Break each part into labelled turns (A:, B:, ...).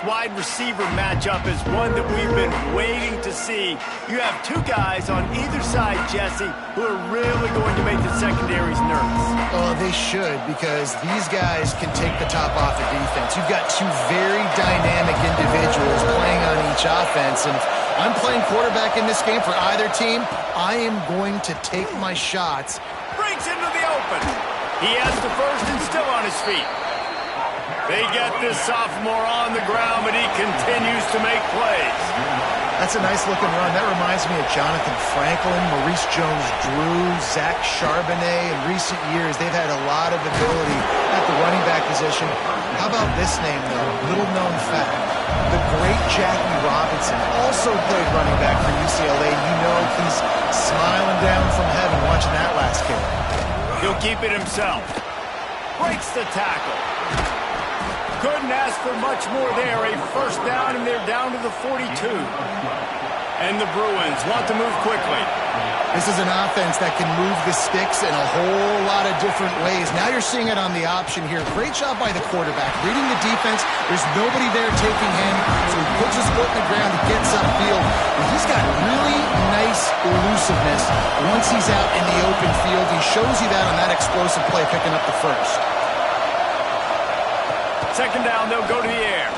A: Wide receiver matchup is one that we've been waiting to see. You have two guys on either side, Jesse, who are really going to make the secondaries nervous.
B: Oh, they should, because these guys can take the top off the defense. You've got two very dynamic individuals playing on each offense, and if I'm playing quarterback in this game for either team, I am going to take my shots.
A: Breaks into the open. He has the first and still on his feet. They get this sophomore on the ground, but he continues to make plays.
B: That's a nice-looking run. That reminds me of Jonathan Franklin, Maurice Jones-Drew, Zach Charbonnet. In recent years, they've had a lot of ability at the running back position. How about this name, though? Little-known fact. The great Jackie Robinson also played running back for UCLA. You know he's smiling down from heaven watching that last kick.
A: He'll keep it himself. Breaks the tackle. Couldn't ask for much more there. A first down, and they're down to the 42. And the Bruins want to move quickly.
B: This is an offense that can move the sticks in a whole lot of different ways. Now you're seeing it on the option here. Great job by the quarterback. Reading the defense, there's nobody there taking him, so he puts his foot in the ground, he gets upfield. And he's got really nice elusiveness once he's out in the open field. He shows you that on that explosive play, picking up the first.
A: Second down, they'll go to the air.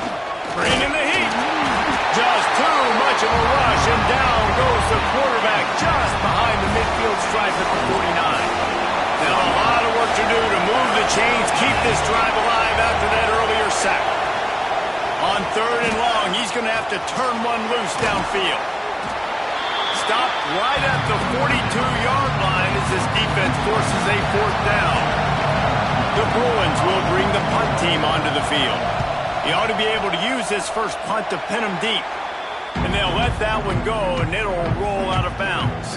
A: Bringing the heat. Just too much of a rush, and down goes the quarterback just behind the midfield stripe at the 49. Now a lot of work to do to move the chains, keep this drive alive after that earlier sack. On third and long, he's going to have to turn one loose downfield. Stopped right at the 42-yard line as this defense forces a fourth down. The Bruins will bring the punt team onto the field. He ought to be able to use this first punt to pin him deep. And they'll let that one go, and it'll roll out of bounds.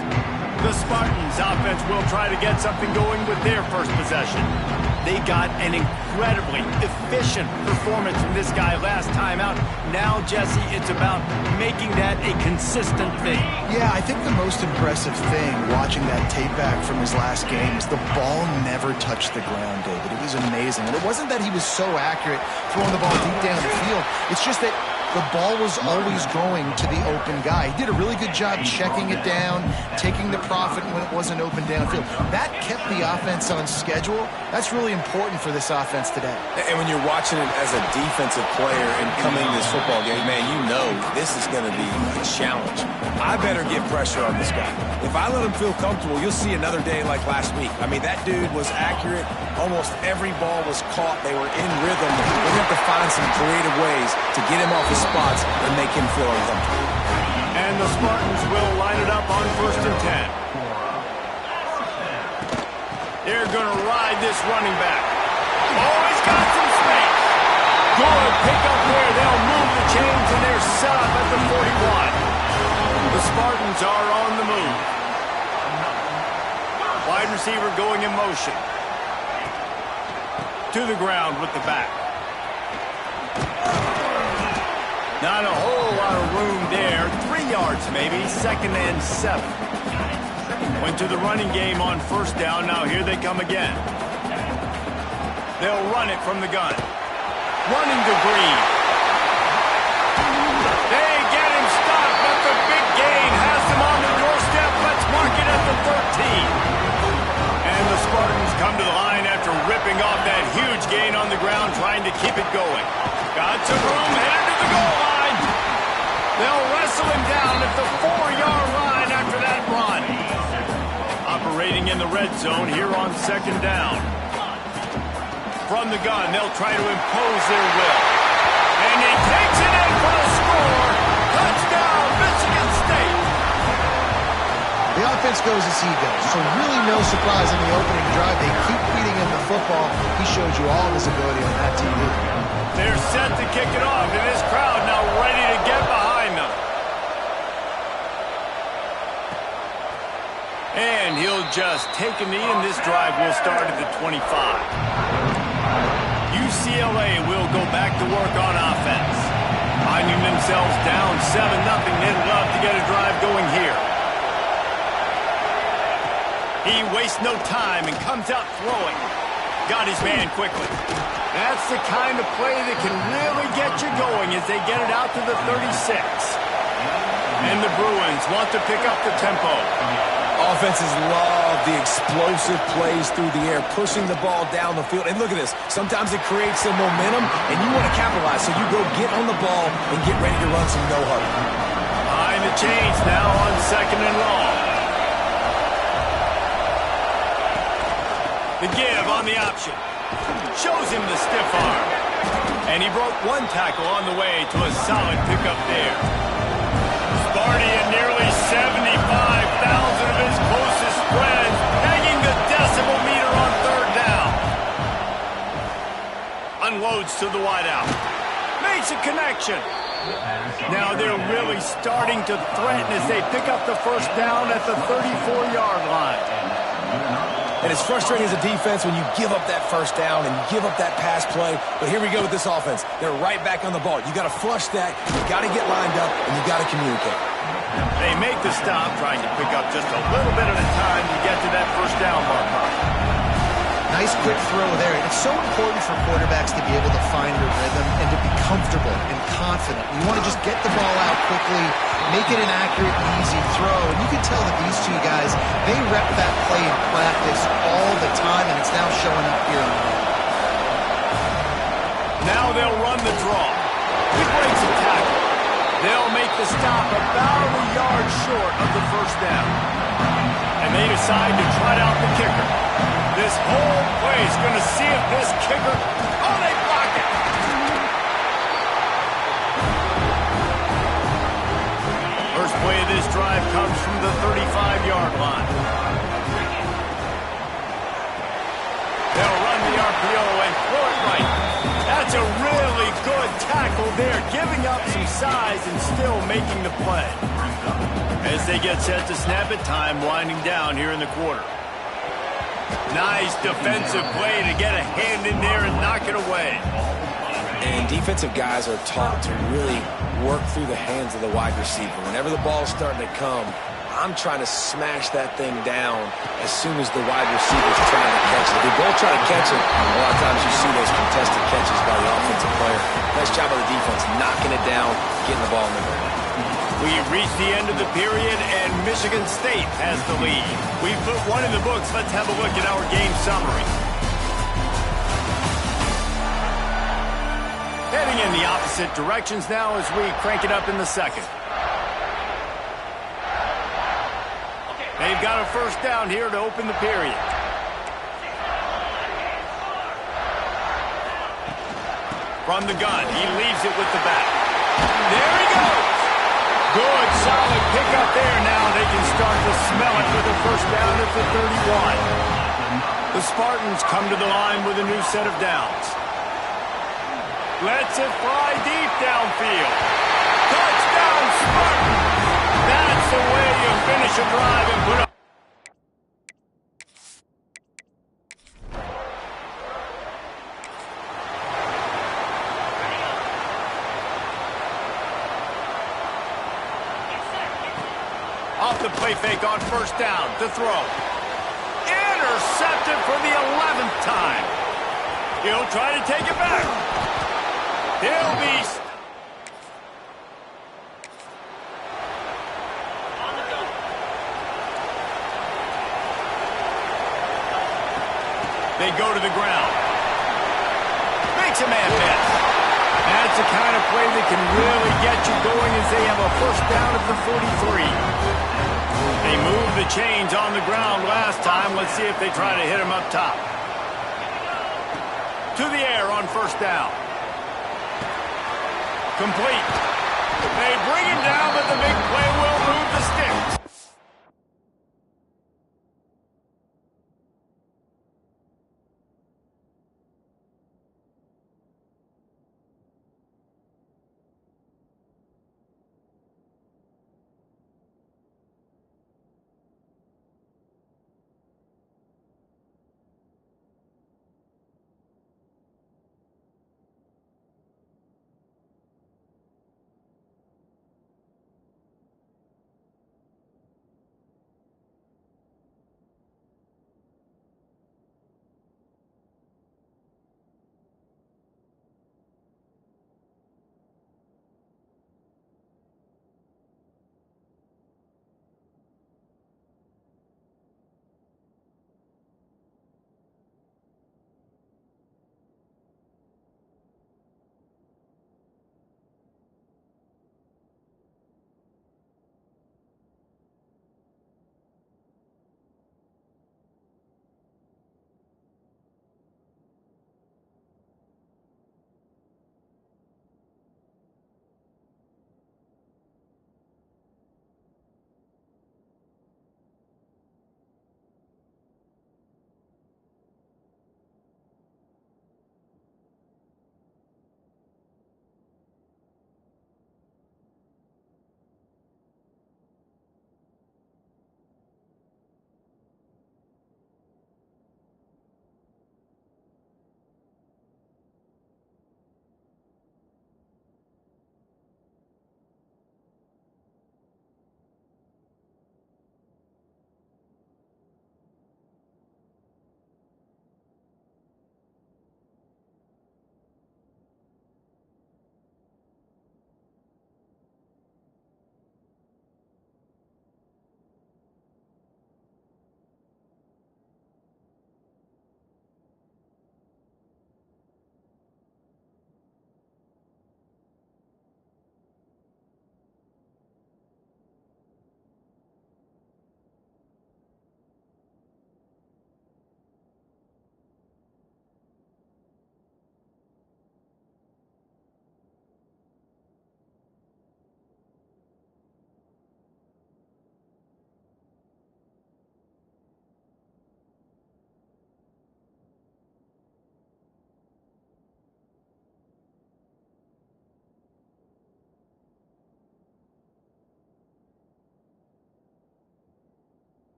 A: The Spartans offense will try to get something going with their first possession. They got an incredibly efficient performance from this guy last time out. Now, Jesse, it's about making that a consistent thing.
B: Yeah, I think the most impressive thing watching that tape back from his last game is the ball never touched the ground, David. It was amazing. And it wasn't that he was so accurate throwing the ball deep down the field. It's just that the ball was always going to the open guy. He did a really good job checking it down, taking the profit when it wasn't open downfield. That kept the offense on schedule. That's really important for this offense today.
C: And when you're watching it as a defensive player and coming to this football game, man, you know this is going to be a challenge. I better get pressure on this guy. If I let him feel comfortable, you'll see another day like last week. I mean, that dude was accurate. Almost every ball was caught. They were in rhythm. We're going to have to find some creative ways to get him off his spots and make him feel uncomfortable.
A: And the Spartans will line it up on 1st and 10. They're going to ride this running back. Oh, he's got some space. Good pickup there. They'll move the chains, and they're set up at the 41. The Spartans are on the move. Wide receiver going in motion. To the ground with the back. Not a whole lot of room there. 3 yards maybe. 2nd and 7. Went to the running game on 1st down. Now here they come again. They'll run it from the gun. Running to Green. They get him stopped, but the big gain has them on the doorstep. Let's mark it at the 13. And the Spartans come to the line after ripping off that huge gain on the ground, trying to keep it going. Got some room, headed to the goal line. They'll wrestle him down at the 4-yard line after that run. Operating in the red zone here on 2nd down. From the gun, they'll try to impose their will. And he takes it in for a score. Touchdown, Michigan State.
B: The offense goes as he goes, so really no surprise in the opening drive. They keep feeding him the football. He showed you all his ability on that TV.
A: They're set to kick it off, and this crowd now ready to get behind them. And he'll just take a knee, and this drive will start at the 25. UCLA will go back to work on offense. Finding themselves down 7-0, they'd love to get a drive going here. He wastes no time and comes out throwing. Got his man quickly. That's the kind of play that can really get you going as they get it out to the 36. And the Bruins want to pick up the tempo.
C: Offenses love the explosive plays through the air, pushing the ball down the field. And look at this. Sometimes it creates some momentum, and you want to capitalize. So you go get on the ball and get ready to run some no-huddle.
A: Behind the chains now on 2nd and long. The give on the option. Shows him the stiff arm. And he broke one tackle on the way to a solid pickup there. Sparty and nearly 75,000 of his closest friends hanging the decimal meter on 3rd down. Unloads to the wideout. Makes a connection. Now they're really starting to threaten as they pick up the 1st down at the 34-yard line.
C: And it's frustrating as a defense when you give up that 1st down and give up that pass play. But here we go with this offense. They're right back on the ball. You got to flush that. You got to get lined up, and you got to communicate.
A: They make the stop, trying to pick up just a little bit at a time to get to that 1st down marker.
B: Nice quick throw there. It's so important for quarterbacks to be able to find a rhythm and to be comfortable and confident. You want to just get the ball out quickly, make it an accurate, easy throw. And you can tell that these two guys, they rep that play in practice all the time, and it's now showing up here in the game.
A: Now they'll run the draw. He breaks a tackle. They'll make the stop about a yard short of the 1st down. And they decide to trot out the kicker. This whole play is going to see if this kicker... Oh, they block it! First play of this drive comes from the 35-yard line. They'll run the RPO and throw it right. That's a really good tackle there, giving up some size and still making the play. As they get set to snap it, time winding down here in the quarter. Nice defensive play to get a hand in there and knock it away.
C: And defensive guys are taught to really work through the hands of the wide receiver. Whenever the ball's starting to come, I'm trying to smash that thing down as soon as the wide receiver's trying to catch it. If they both try to catch it, a lot of times you see those contested catches by the offensive player. Nice job by the defense, knocking it down, getting the ball in the ground.
A: We've reached the end of the period, and Michigan State has the lead. We've put one in the books. Let's have a look at our game summary. Heading in the opposite directions now as we crank it up in the 2nd. They've got a 1st down here to open the period. From the gun, he leaves it with the back. There he goes! Good, solid pickup there. Now they can start to smell it with a 1st down at the 31. The Spartans come to the line with a new set of downs. Lets it fly deep downfield. Touchdown, Spartans! That's the way you finish a drive and put up. Off the play fake on 1st down to throw. Intercepted for the 11th time. He'll try to take it back. He'll be... They go to the ground. Makes a man miss. That's the kind of play that can really get you going as they have a 1st down at the 43. They moved the chains on the ground last time. Let's see if they try to hit him up top. To the air on 1st down. Complete. They bring him down, but the big play will move the sticks.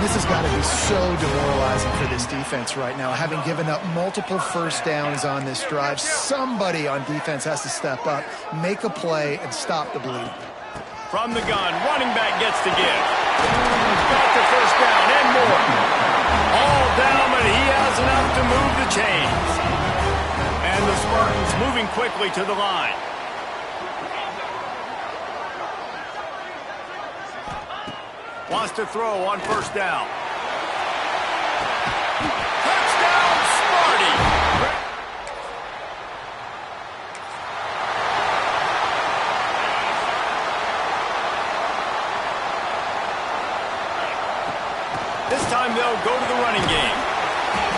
B: This has got to be so demoralizing for this defense right now, having given up multiple first downs on this drive. Somebody on defense has to step up, make a play, and stop the bleed.
A: From the gun, running back gets to give. Got the first down and more. All down, but he has enough to move the chains. And the Spartans moving quickly to the line. Wants to throw on first down. Touchdown, Sparty! This time they'll go to the running game.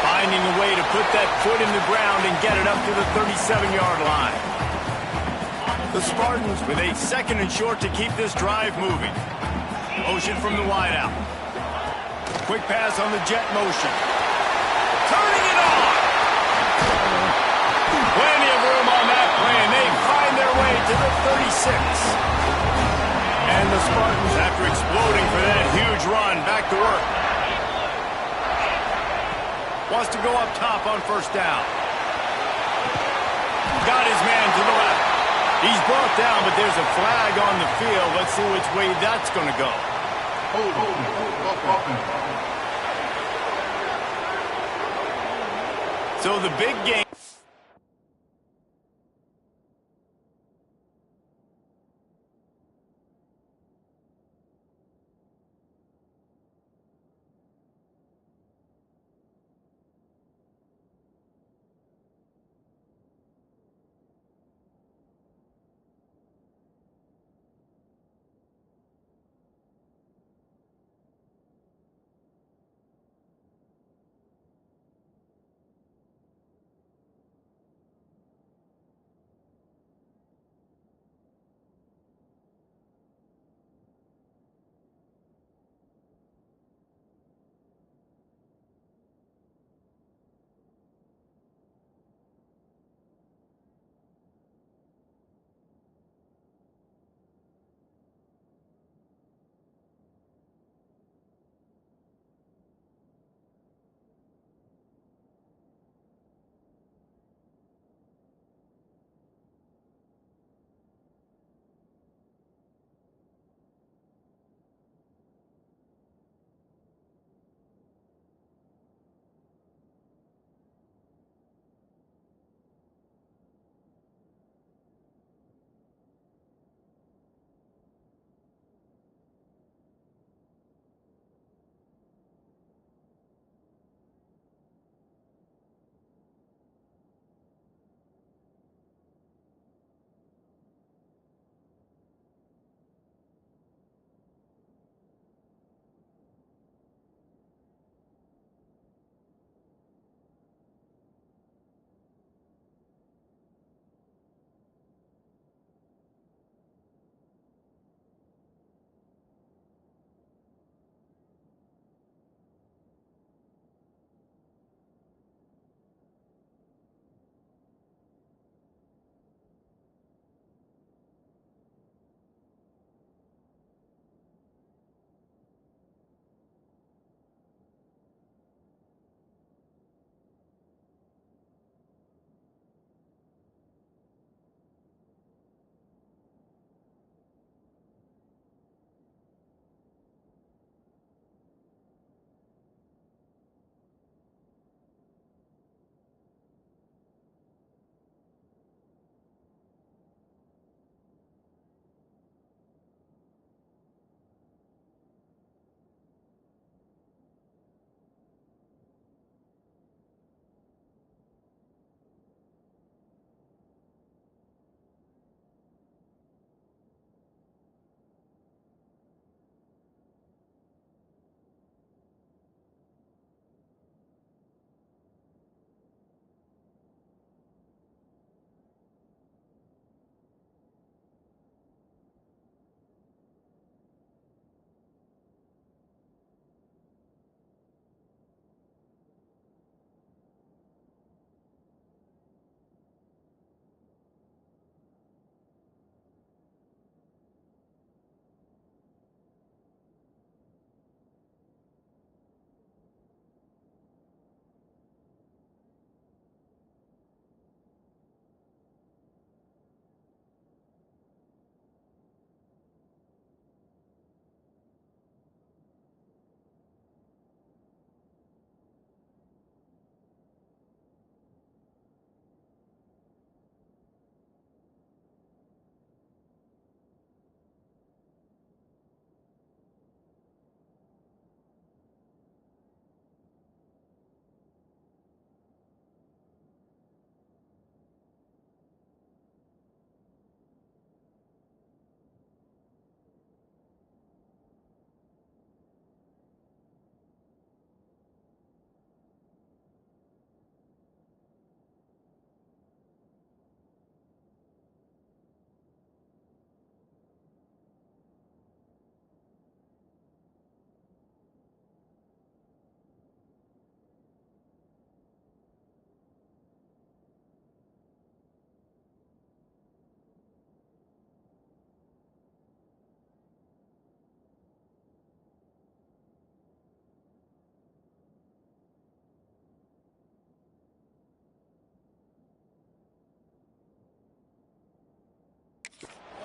A: Finding a way to put that foot in the ground and get it up to the 37-yard line. The Spartans with a second and short to keep this drive moving. Motion from the wideout. Quick pass on the jet motion. Turning it on! Plenty of room on that play, and they find their way to the 36. And the Spartans, after exploding for that huge run, back to work. Wants to go up top on first down. Got his man to the left. He's brought down, but there's a flag on the field. Let's see which way that's going to go. So the big game.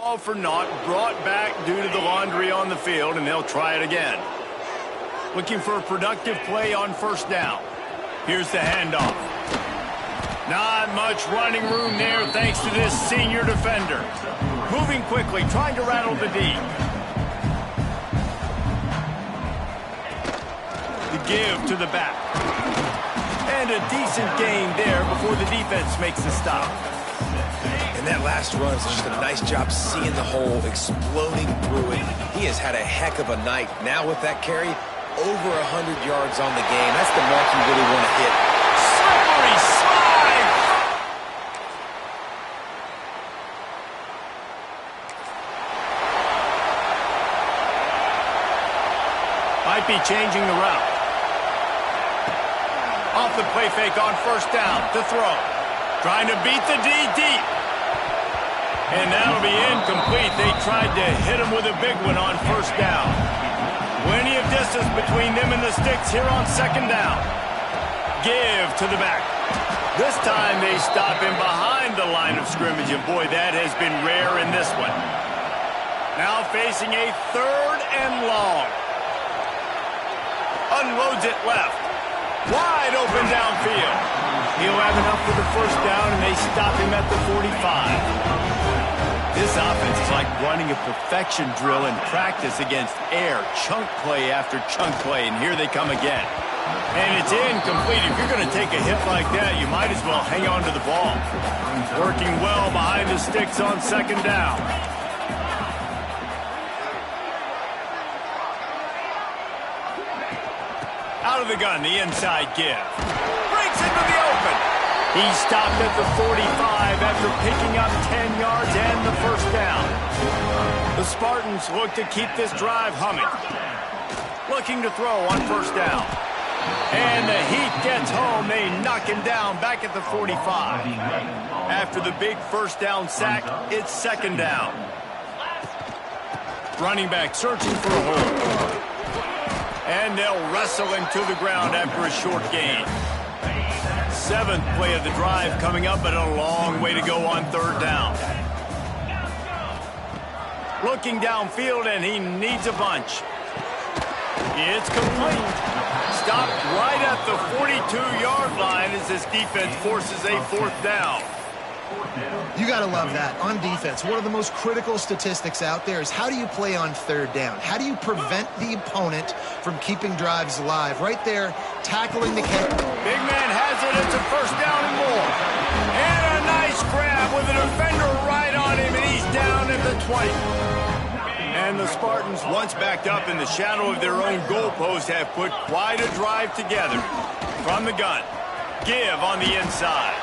A: All for naught, brought back due to the laundry on the field, and they'll try it again. Looking for a productive play on first down. Here's the handoff. Not much running room there thanks to this senior defender. Moving quickly, trying to rattle the D. The give to the back. And a decent gain there before the defense makes the stop.
C: And that last run is just a nice job seeing the hole, exploding through it. He has had a heck of a night. Now with that carry, over 100 yards on the game. That's the mark you really want to hit.
A: Slippery slide! Might be changing the route. Off the play fake on first down to throw. Trying to beat the D deep. And that'll be incomplete. They tried to hit him with a big one on first down. Plenty of distance between them and the sticks here on second down. Give to the back. This time they stop him behind the line of scrimmage, and boy, that has been rare in this one. Now facing a third and long. Unloads it left. Wide open downfield. He'll have enough for the first down, and they stop him at the 45. This offense is like running a perfection drill in practice against air. Chunk play after chunk play, and here they come again. And it's incomplete. If you're going to take a hit like that, you might as well hang on to the ball. Working well behind the sticks on second down. Out of the gun, the inside give. Breaks into the open. He stopped at the 45 after picking up 10 yards and the first down. The Spartans look to keep this drive humming. Looking to throw on first down. And the heat gets home. They knock him down back at the 45. After the big first down sack, it's second down. Running back searching for a hole. And they'll wrestle him to the ground after a short gain. Seventh play of the drive coming up, but a long way to go on third down. Looking downfield, and he needs a bunch. It's complete. Stopped right at the 42-yard line as this defense forces a fourth down.
B: You got to love that. On defense, one of the most critical statistics out there is how do you play on third down? How do you prevent the opponent from keeping drives alive? Right there, tackling the catch.
A: Big man has it. It's a first down and more. And a nice grab with a defender right on him, and he's down at the 20. And the Spartans, once backed up in the shadow of their own goalpost, have put quite a drive together. From the gun, give on the inside.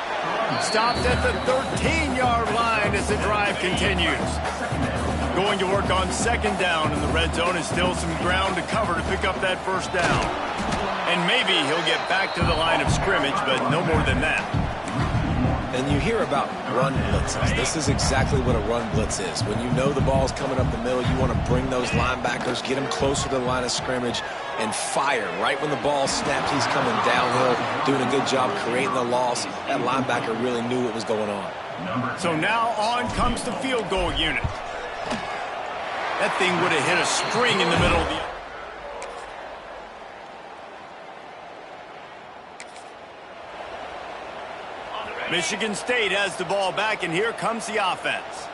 A: Stopped at the 13-yard line as the drive continues. Going to work on second down in the red zone, and still some ground to cover to pick up that first down. And maybe he'll get back to the line of scrimmage, but no more than that.
C: And you hear about run blitzes. This is exactly what a run blitz is. When you know the ball's coming up the middle, you want to bring those linebackers, get them closer to the line of scrimmage, and fire. Right when the ball snapped, he's coming downhill, doing a good job creating the loss. That linebacker really knew what was going on.
A: So now on comes the field goal unit. That thing would have hit a string in the middle of the... Michigan State has the ball back, and here comes the offense.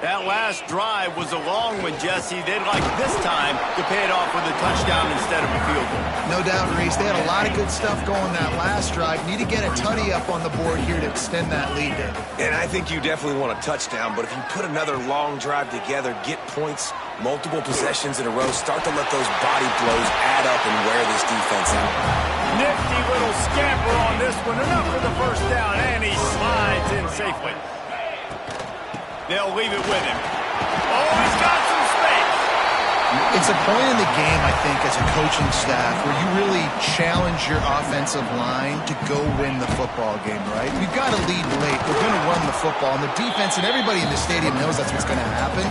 A: That last drive was a long one, Jesse. They'd like this time to pay it off with a touchdown instead of a field goal.
B: No doubt, Reese. They had a lot of good stuff going that last drive. Need to get a tutty up on the board here to extend that lead, David.
C: And I think you definitely want a touchdown, but if you put another long drive together, get points, multiple possessions in a row, start to let those body blows add up and wear this defense out.
A: Nifty little scamper on this one. Enough for the first down, and he slides in safely. They'll leave it with him. Oh, he's got some space.
B: It's a point in the game, I think, as a coaching staff where you really challenge your offensive line to go win the football game, right? We've got to lead late. We're going to run the football. And the defense and everybody in the stadium knows that's what's going to happen.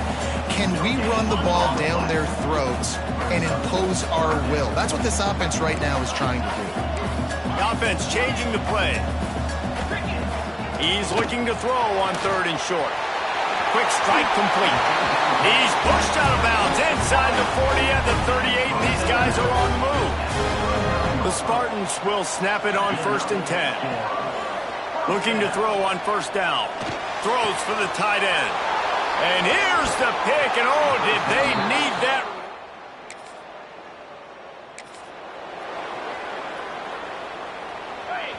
B: Can we run the ball down their throats and impose our will? That's what this offense right now is trying to do.
A: The offense changing the play. He's looking to throw on third and short. quick strike complete. He's pushed out of bounds inside the 40 at the 38, and these guys are on the move. The Spartans will snap it on 1st and 10. Looking to throw on 1st down. Throws for the tight end. And here's the pick, and oh, did they need that.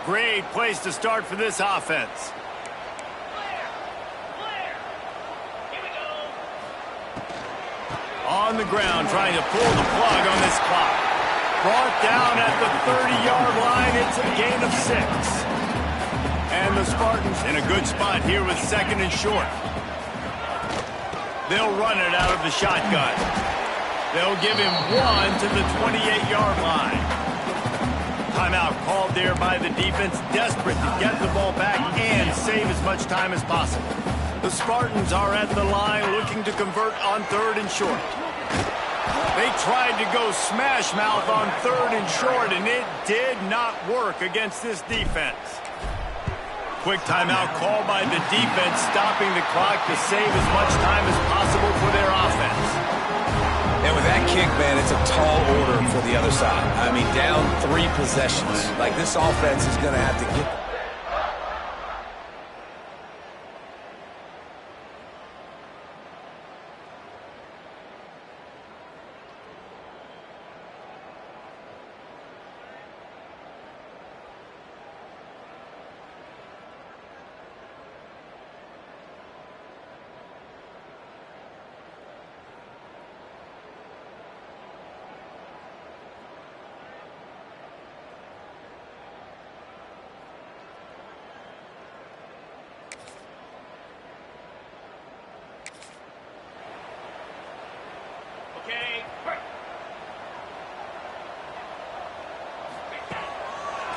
A: Great place to start for this offense. On the ground, trying to pull the plug on this clock. Brought down at the 30-yard line. It's a gain of 6. And the Spartans in a good spot here with 2nd and short. They'll run it out of the shotgun. They'll give him 1 to the 28-yard line. Timeout called there by the defense, desperate to get the ball back and save as much time as possible. The Spartans are at the line looking to convert on 3rd and short. They tried to go smash mouth on 3rd and short, and it did not work against this defense. Quick timeout called by the defense, stopping the clock to save as much time as possible for their offense.
C: And with that kick, man, it's a tall order for the other side. I mean, down 3 possessions. Like, this offense is going to have to get...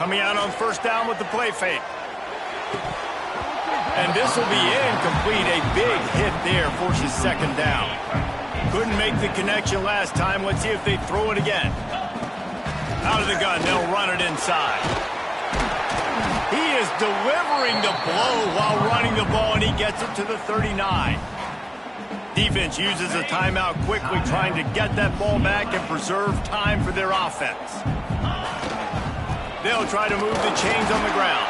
A: Coming out on 1st down with the play fake. And this will be incomplete. A big hit there forces 2nd down. Couldn't make the connection last time. Let's see if they throw it again. Out of the gun, they'll run it inside. He is delivering the blow while running the ball, and he gets it to the 39. Defense uses a timeout quickly, trying to get that ball back and preserve time for their offense. They'll try to move the chains on the ground.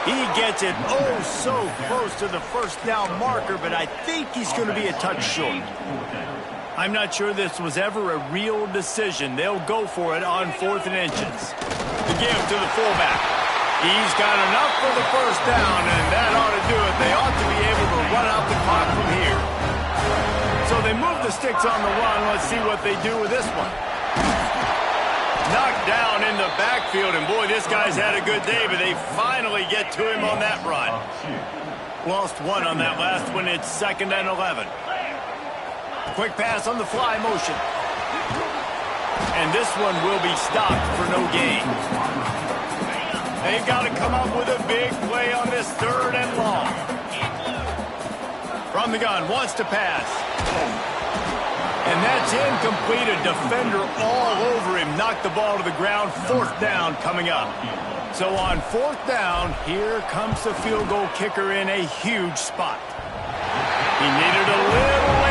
A: He gets it oh so close to the 1st down marker, but I think he's going to be a touch short. I'm not sure this was ever a real decision. They'll go for it on 4th and inches. The give to the fullback. He's got enough for the 1st down, and that ought to do it. They ought to be able to run out the clock from here. So they move the sticks on the run. Let's see what they do with this one. Knocked down in the backfield, and boy, this guy's had a good day, but they finally get to him on that run. Lost 1 on that last one. It's 2nd and 11. Quick pass on the fly motion. And this one will be stopped for no gain. They've got to come up with a big play on this 3rd and long. From the gun, wants to pass. And that's incomplete. A defender all over him. Knocked the ball to the ground. 4th down coming up. So on 4th down, here comes the field goal kicker in a huge spot. He needed a little